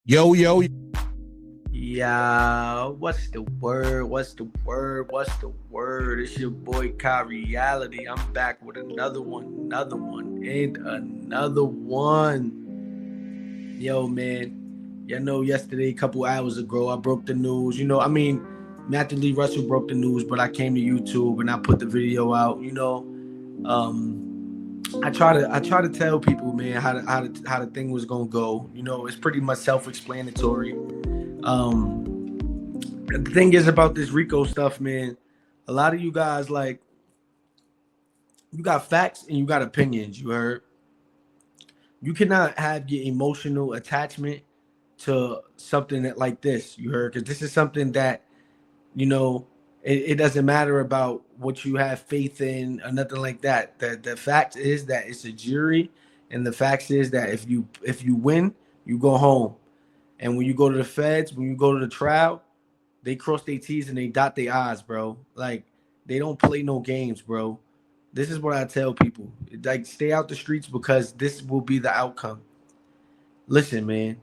Yo, yo, Yeah, what's the word? What's the word? What's the word? It's your boy Kha.reality. I'm back with another one. Yo, man. You know, yesterday, a couple hours ago, I broke the news. Matthew Lee Russell broke the news, but I came to YouTube and I put the video out. I try to tell people, man, how the thing was gonna go. It's pretty much self-explanatory. The thing is about this Rico stuff, man. A lot of you guys, like, you got facts and you got opinions. You heard. You cannot have your emotional attachment to something that like this. You heard, because this is something that you know. It doesn't matter about what you have faith in or nothing like that. The fact is that it's a jury, and the fact is that if you win, you go home. And when you go to the feds, when you go to the trial, they cross their T's and they dot their I's, bro. Like, they don't play no games, bro. This is what I tell people. Like, stay out the streets because this will be the outcome. Listen, man.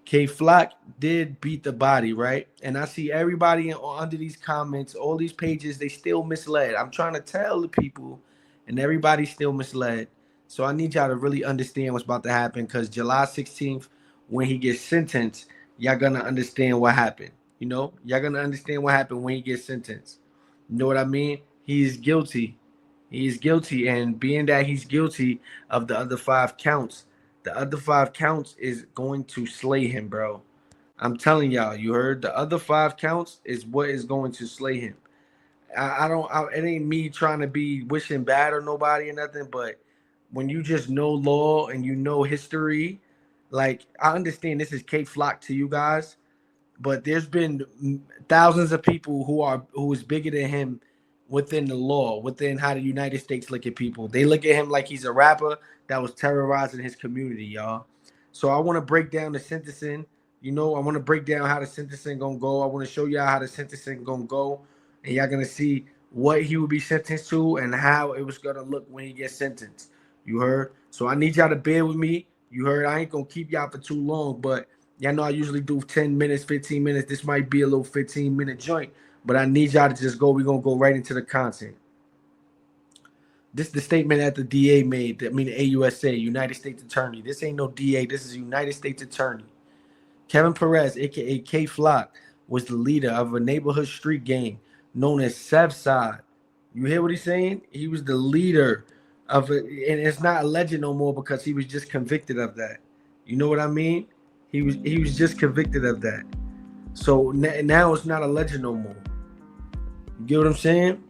K Flock did beat the body, right? And I see everybody under these comments, all these pages, they still misled. I'm trying to tell the people, and everybody's still misled. So I need y'all to really understand what's about to happen, because July 16th, when he gets sentenced, y'all gonna understand what happened. Y'all gonna understand what happened when he gets sentenced. You know what I mean? He's guilty. He's guilty, and being that he's guilty of the other five counts is going to slay him, bro. I'm telling y'all, you heard? The other five counts is what is going to slay him. I don't. It ain't me trying to be wishing bad or nobody or nothing, but when you just know law and you know history, like, I understand this is K Flock to you guys, but there's been thousands of people who is bigger than him within the law, within how the United States look at people. They look at him like he's a rapper that was terrorizing his community, y'all. So I want to break down the sentencing. I want to break down how the sentencing gonna go. I want to show y'all how the sentencing gonna go, and y'all gonna see what he will be sentenced to and how it was gonna look when he gets sentenced. You heard? So I need y'all to bear with me. You heard? I ain't gonna keep y'all for too long, but y'all know I usually do 10 minutes, 15 minutes. This might be a little 15-minute joint, but I need y'all to just go. We're going to go right into the content. This is the statement that the DA made. The AUSA, United States Attorney. This ain't no DA. This is United States Attorney. Kevin Perez, a.k.a. K Flock, was the leader of a neighborhood street gang known as Southside. You hear what he's saying? He was the leader of it, and it's not alleged no more because he was just convicted of that. You know what I mean? He was just convicted of that. So now it's not a legend no more. You get what I'm saying?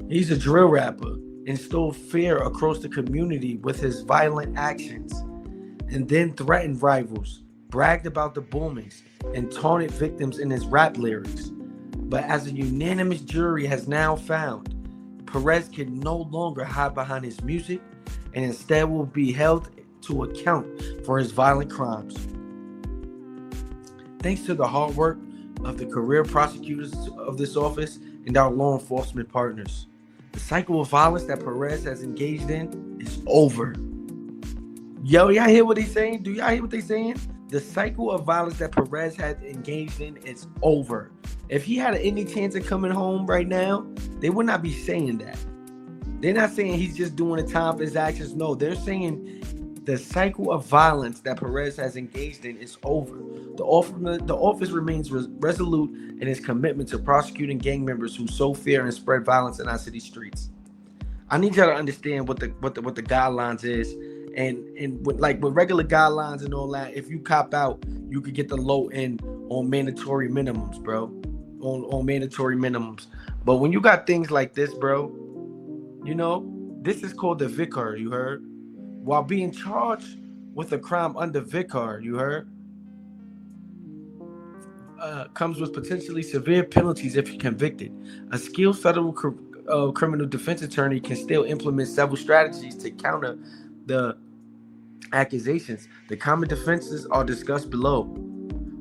He's a drill rapper, instilled fear across the community with his violent actions, and then threatened rivals, bragged about the boomings, and taunted victims in his rap lyrics. But as a unanimous jury has now found, Perez can no longer hide behind his music and instead will be held to account for his violent crimes. Thanks to the hard work of the career prosecutors of this office and our law enforcement partners, the cycle of violence that Perez has engaged in is over. Yo, y'all hear what he's saying? Do y'all hear what they're saying? The cycle of violence that Perez had engaged in is over. If he had any chance of coming home right now, they would not be saying that. They're not saying he's just doing the time for his actions. No, they're saying the cycle of violence that Perez has engaged in is over. The office remains resolute in its commitment to prosecuting gang members who sow fear and spread violence in our city streets. I need y'all to understand what the guidelines is, and with regular guidelines and all that. If you cop out, you could get the low end on mandatory minimums, bro. On mandatory minimums. But when you got things like this, bro, this is called the VICAR. You heard? While being charged with a crime under VICAR, you heard, comes with potentially severe penalties if you're convicted. A skilled federal criminal defense attorney can still implement several strategies to counter the accusations. The common defenses are discussed below.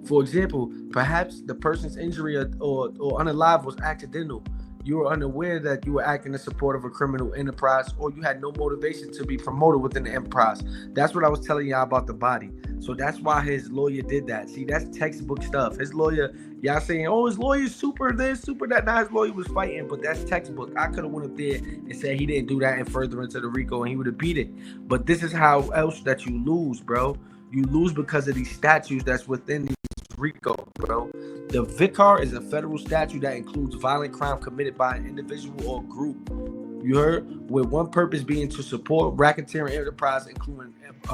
For example, perhaps the person's injury or unalive was accidental. You were unaware that you were acting in support of a criminal enterprise, or you had no motivation to be promoted within the enterprise. That's what I was telling y'all about the body. So that's why his lawyer did that. See, that's textbook stuff. His lawyer, y'all saying, oh, his lawyer's super this, super that. Now his lawyer was fighting, but that's textbook. I could have went up there and said he didn't do that and further into the Rico, and he would have beat it. But this is how else that you lose, bro. You lose because of these statutes that's within these Rico, bro. The VICAR is a federal statute that includes violent crime committed by an individual or group. You heard? With one purpose being to support racketeering enterprise, including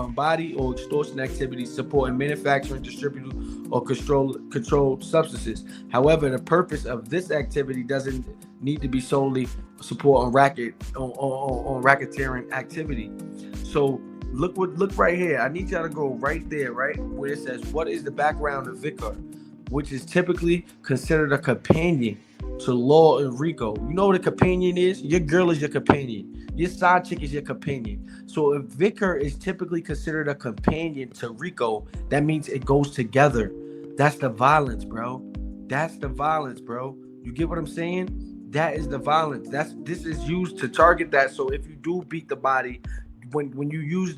body or extortion activities, supporting manufacturing, distributing, or controlled substances. However, the purpose of this activity doesn't need to be solely support on racketeering activity. So look right here. I need y'all to go right there, right where it says, what is the background of VICAR, which is typically considered a companion to law in Rico. You know what a companion is? Your girl is your companion. Your side chick is your companion. So if VICAR is typically considered a companion to Rico, that means it goes together. That's the violence, bro. That's the violence, bro. You get what I'm saying? That is the violence. This is used to target that. So if you do beat the body, when you use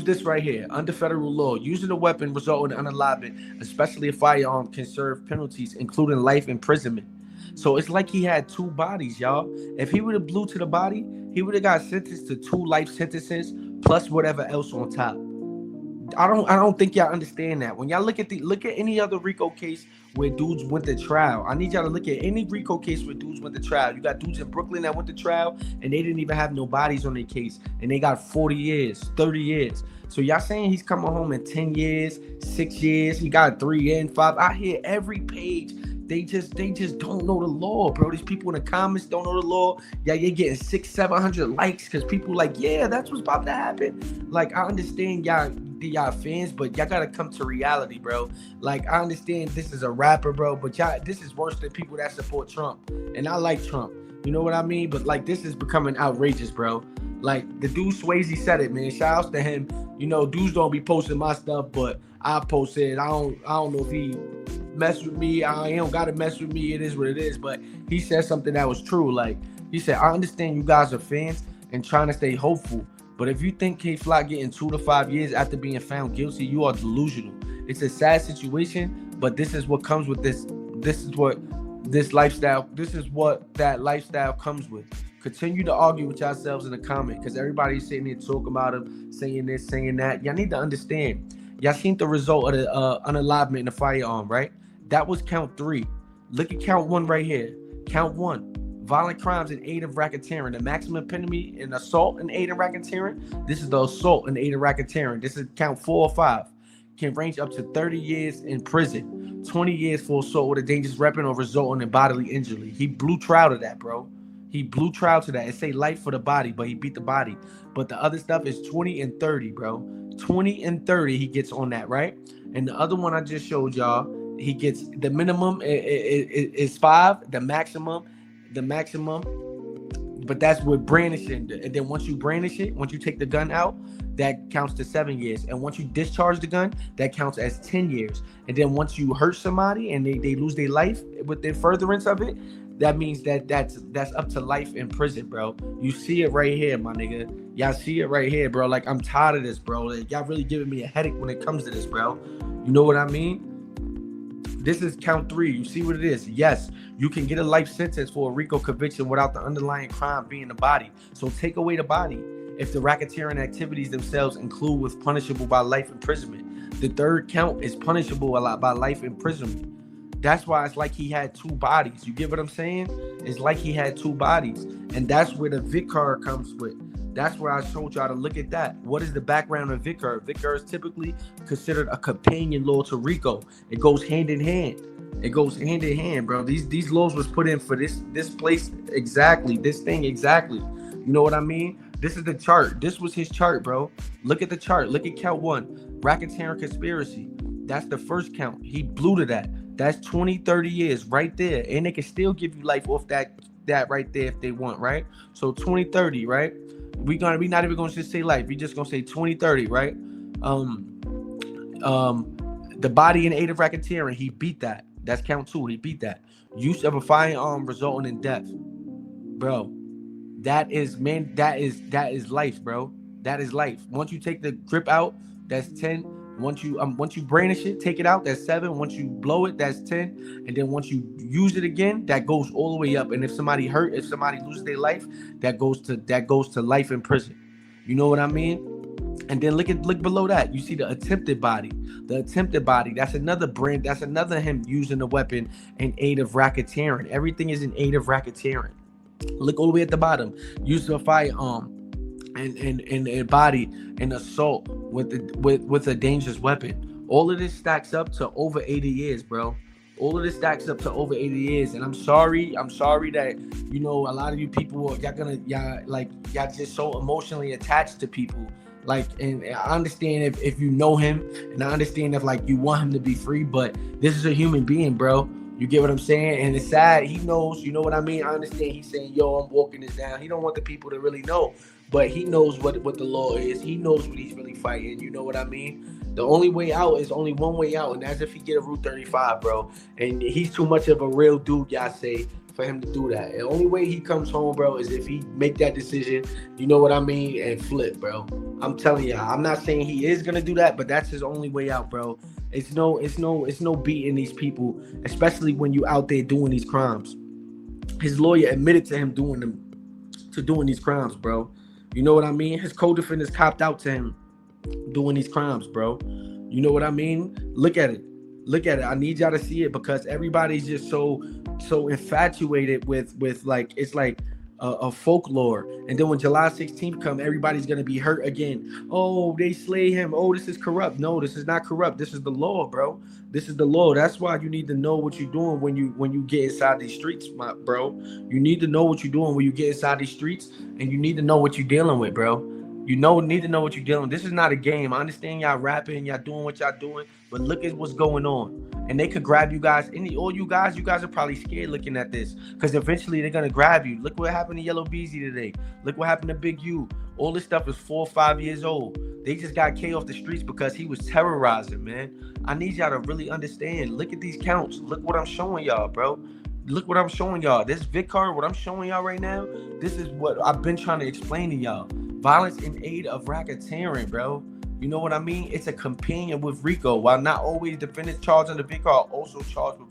this right here under federal law, using a weapon resulting in unalivement, especially a firearm, can serve penalties including life imprisonment. So it's like he had two bodies, y'all. If he would have blew to the body, he would have got sentenced to 2 life sentences plus whatever else on top. I don't think y'all understand that. When y'all look at any other Rico case where dudes went to trial, I need y'all to look at any Rico case where dudes went to trial. You got dudes in Brooklyn that went to trial and they didn't even have no bodies on their case, and they got 40 years, 30 years. So y'all saying he's coming home in 10 years, 6 years, he got 3 and 5. I hear every page. They just don't know the law, bro. These people in the comments don't know the law. Yeah, you're getting 600-700 likes because people like, yeah, that's what's about to happen. Like, I understand y'all fans, but y'all gotta come to reality, bro. Like, I understand this is a rapper, bro, but y'all, this is worse than people that support Trump. And I like Trump, you know what I mean? But like, this is becoming outrageous, bro. Like, the dude Swayze said it, man. Shout out to him. You know, dudes don't be posting my stuff, but I post it. I don't know if he mess with me. He don't gotta mess with me. It is what it is. But he said something that was true. Like, he said, I understand you guys are fans and trying to stay hopeful, but if you think Kha getting 2 to 5 years after being found guilty, you are delusional. It's a sad situation, but this is what comes with this. This is what this lifestyle. This is what that lifestyle comes with. Continue to argue with yourselves in the comment, because everybody's sitting there talking about him, saying this, saying that. Y'all need to understand. Y'all seen the result of the unalivement in the firearm, right? That was count 3. Look at count 1 right here. Count 1. Violent crimes in aid of racketeering. The maximum penalty in assault in aid of racketeering. This is the assault in aid of racketeering. This is count 4 or 5. Can range up to 30 years in prison. 20 years for assault with a dangerous weapon or resulting in bodily injury. He blew trial to that, bro. He blew trial to that. It say life for the body, but he beat the body. But the other stuff is 20 and 30, bro. 20 and 30 he gets on that, right? And the other one I just showed y'all, he gets the minimum is 5, the maximum, but that's with brandishing. And then once you brandish it, once you take the gun out, that counts to 7 years. And once you discharge the gun, that counts as 10 years. And then once you hurt somebody and they lose their life with the furtherance of it, that means that's up to life in prison, bro. You see it right here, my nigga. Y'all see it right here, bro. Like, I'm tired of this, bro. Like, y'all really giving me a headache when it comes to this, bro. You know what I mean? This is count 3. You see what it is? Yes, you can get a life sentence for a Rico conviction without the underlying crime being the body. So take away the body if the racketeering activities themselves include with punishable by life imprisonment. The third count is punishable by life imprisonment. That's why it's like he had 2 bodies. You get what I'm saying? It's like he had 2 bodies. And that's where the VICAR comes with. That's where I showed y'all to look at that. What is the background of VICAR? VICAR is typically considered a companion law to Rico. It goes hand in hand. It goes hand in hand, bro. These laws was put in for this place exactly. This thing exactly. You know what I mean? This is the chart. This was his chart, bro. Look at the chart. Look at count 1. Racketeering conspiracy. That's the first count. He blew to that. That's 20, 30 years right there. And they can still give you life off that right there if they want, right? So 20, 30, right? We not even gonna just say life. We just gonna say 20, 30, right? The body in aid of racketeering, he beat that. That's count 2. He beat that. Use of a firearm resulting in death, bro. That is, man, that is life, bro. That is life. Once you take the grip out, that's 10. Once you brandish it, take it out, that's 7. Once you blow it, that's 10. And then once you use it again, that goes all the way up. And if somebody hurt, if somebody loses their life, that goes to life in prison. You know what I mean? And then look below that. You see the attempted body. The attempted body. That's another brand. That's another him using the weapon in aid of racketeering. Everything is in aid of racketeering. Look all the way at the bottom. Use of a firearm and a body and assault with a dangerous weapon. All of this stacks up to over 80 years, bro. All of this stacks up to over 80 years. And I'm sorry that, a lot of you people, y'all just so emotionally attached to people. Like, and I understand if you know him, and I understand if like you want him to be free, but this is a human being, bro. You get what I'm saying? And it's sad. He knows, you know what I mean? I understand he's saying, yo, I'm walking this down. He don't want the people to really know, but he knows what the law is. He knows what he's really fighting. You know what I mean? The only way out is only one way out, and that's if he get a Route 35, bro. And he's too much of a real dude, y'all say, for him to do that. The only way he comes home, bro, is if he make that decision, you know what I mean, and flip, bro. I'm telling y'all, I'm not saying he is gonna do that, but that's his only way out, bro. It's no beating these people, especially when you out there doing these crimes. His lawyer admitted to him doing these crimes, bro. You know what I mean? His co-defendants copped out to him doing these crimes, bro. You know what I mean? Look at it. I need y'all to see it, because everybody's just so infatuated with like, it's like a folklore. And then when July 16th come, everybody's gonna be hurt again. Oh, they slay him. Oh, this is corrupt. No, this is not corrupt. This is the law, bro. This is the law. That's why you need to know what you're doing when you get inside these streets, my bro. You need to know what you're doing when you get inside these streets, and you need to know what you're dealing with, bro. Need to know what you're dealing with. This is not a game. I understand y'all rapping, y'all doing what y'all doing, but look at what's going on. And they could grab you guys. All you guys are probably scared looking at this, because eventually they're gonna grab you. Look what happened to Yellow Beezy today. Look what happened to Big U. All this stuff is 4 or 5 years old. They just got K off the streets because he was terrorizing, man. I need y'all to really understand. Look at these counts. Look what I'm showing y'all, bro. Look what I'm showing y'all. This VICAR, what I'm showing y'all right now, this is what I've been trying to explain to y'all. Violence in aid of racketeering, bro. You know what I mean? It's a companion with Rico. While not always defendants charged under VICAR are also charged with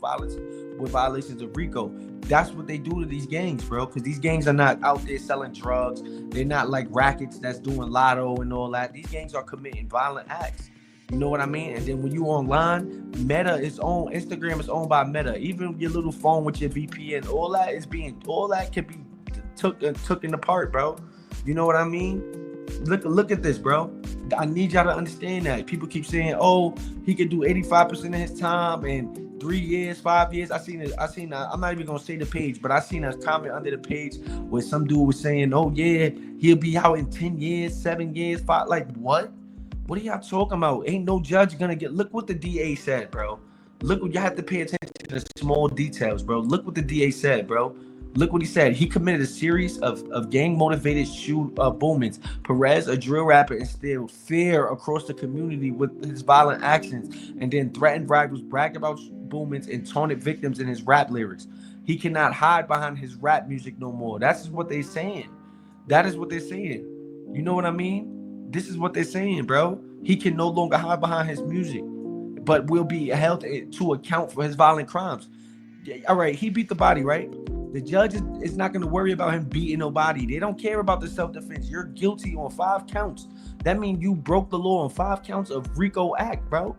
violations of Rico. That's what they do to these gangs, bro. Because these gangs are not out there selling drugs. They're not like rackets that's doing lotto and all that. These gangs are committing violent acts. You know what I mean? And then when you online, Instagram is owned by Meta. Even your little phone with your VPN, all that can be taken apart, bro. You know what I mean? Look at this, bro. I need y'all to understand that. People keep saying, oh, he could do 85% of his time in 3 years, 5 years. I seen I'm not even gonna say the page, but I seen a comment under the page where some dude was saying, oh yeah, he'll be out in 10 years, 7 years, 5. Like, what? What are y'all talking about? Ain't no judge gonna get. Look what the DA said, bro. Look what you have to pay attention to the small details, bro. Look what the DA said, bro. Look what he said. He committed a series of gang-motivated boomings. Perez, a drill rapper, instilled fear across the community with his violent actions, and then threatened rivals, bragged about boomings, and taunted victims in his rap lyrics. He cannot hide behind his rap music no more. That's what they're saying. That is what they're saying. You know what I mean? This is what they're saying, bro. He can no longer hide behind his music, but will be held to account for his violent crimes. Yeah, all right, he beat the body, right? The judge is not going to worry about him beating nobody. They don't care about the self-defense. You're guilty on 5 counts. That means you broke the law on 5 counts of Rico Act, bro.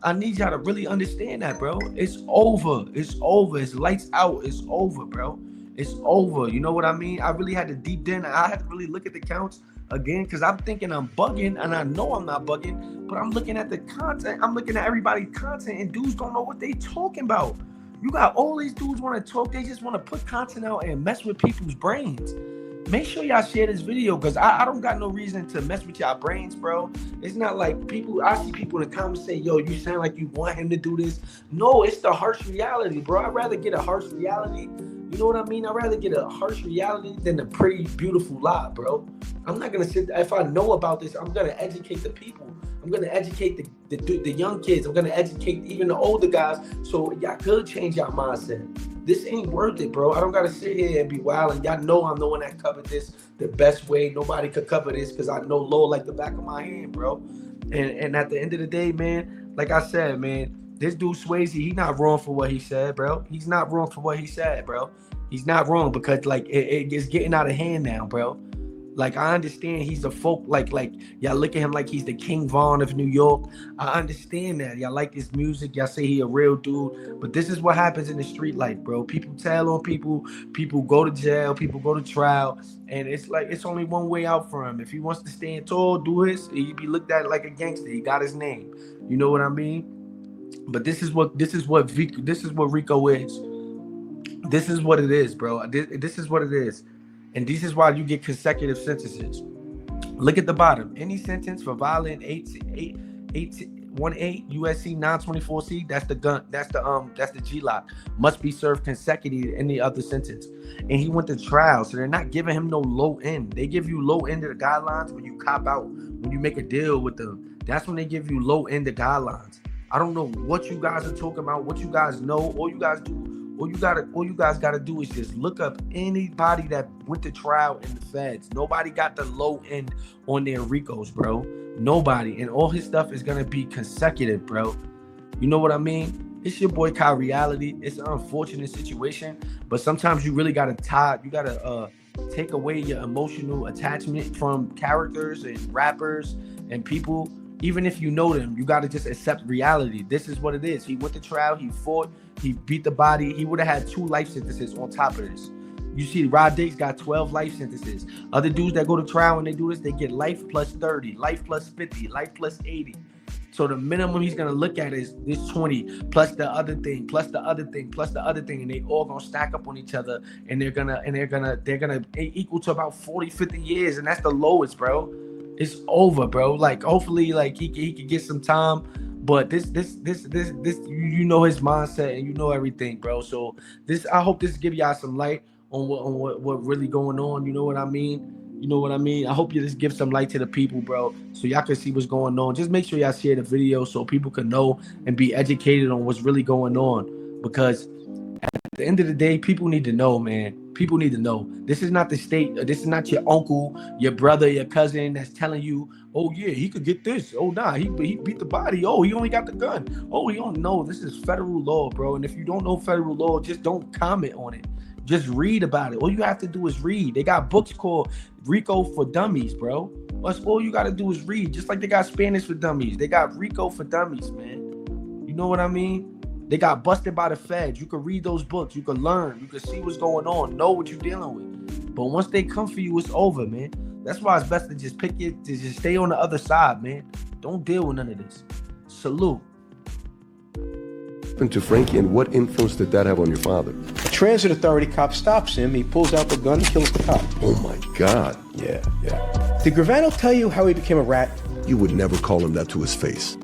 I need y'all to really understand that, bro. It's over. It's over. It's lights out. It's over, bro. It's over. You know what I mean? I really had to deep down. I had to really look at the counts again, because I'm thinking I'm bugging, and I know I'm not bugging, but I'm looking at the content. I'm looking at everybody's content, and dudes don't know what they talking about. You got all these dudes want to talk. They just want to put content out and mess with people's brains. Make sure y'all share this video, because I don't got no reason to mess with y'all brains, bro. It's not like I see people in the comments say, yo, you sound like you want him to do this. No, it's the harsh reality, bro. I'd rather get a harsh reality. You know what I mean? I'd rather get a harsh reality than a pretty, beautiful lie, bro. I'm not going to sit, if I know about this, I'm going to educate the people. I'm going to educate the young kids. I'm going to educate even the older guys, so y'all could change y'all mindset. This ain't worth it, bro. I don't gotta sit here and be wild. And y'all know I'm the one that covered this the best way. Nobody could cover this because I know Law like the back of my hand, bro. And at the end of the day, man, like I said, man, this dude Swayze, he's not wrong for what he said, bro. He's not wrong for what he said, bro. He's not wrong because like it's getting out of hand now, bro. Like, I understand he's a folk, like y'all look at him like he's the King Von of New York. I understand that. Y'all like his music. Y'all say he a real dude. But this is what happens in the street life, bro. People tell on people. People go to jail. People go to trial. And it's like, it's only one way out for him. If he wants to stand tall, do his, he'd be looked at like a gangster. He got his name. You know what I mean? But this is what Rico is. This is what it is, bro. This is what it is. And this is why you get consecutive sentences. Look at the bottom. Any sentence for violent 1818 USC 924C, that's the gun, that's the G-lock, must be served consecutive in any other sentence. And he went to trial, so they're not giving him no low end. They give you low end of the guidelines when you cop out, when you make a deal with them. That's when they give you low end of guidelines. I don't know what you guys are talking about, what you guys know. All you guys gotta do is just look up anybody that went to trial in the feds. Nobody got the low end on their Ricos, bro. Nobody. And all his stuff is gonna be consecutive, bro. You know what I mean? It's your boy Kha.Reality. It's an unfortunate situation, but sometimes you really gotta take away your emotional attachment from characters and rappers and people. Even if you know them, you got to just accept reality. This is what it is. He went to trial. He fought. He beat the body. He would have had 2 life sentences on top of this. You see, Rod Diggs got 12 life sentences. Other dudes that go to trial and they do this, they get life plus 30, life plus 50, life plus 80. So the minimum he's going to look at is this 20 plus the other thing, plus the other thing, plus the other thing. And they all going to stack up on each other. And they're going to equal to about 40, 50 years. And that's the lowest, bro. It's over, bro. Like, hopefully, like he could get some time, but this, you know his mindset and you know everything, bro. So I hope this give y'all some light on what really going on. You know what I mean? You know what I mean? I hope you just give some light to the people, bro, so y'all can see what's going on. Just make sure y'all share the video so people can know and be educated on what's really going on. Because at the end of the day, people need to know, man. People need to know. This is not the state. This is not your uncle, your brother, your cousin that's telling you, oh, yeah, he could get this. Oh, nah, he beat the body. Oh, he only got the gun. Oh, he don't know. This is federal law, bro. And if you don't know federal law, just don't comment on it. Just read about it. All you have to do is read. They got books called Rico for Dummies, bro. That's all you got to do is read. Just like they got Spanish for Dummies. They got Rico for Dummies, man. You know what I mean? They got busted by the feds. You can read those books. You can learn. You can see what's going on. Know what you're dealing with. But once they come for you, it's over, man. That's why it's best to just just stay on the other side, man. Don't deal with none of this. Salute. To Frankie, and what influence did that have on your father? A transit authority cop stops him. He pulls out the gun and kills the cop. Oh my God. Yeah. Did Gravano tell you how he became a rat? You would never call him that to his face.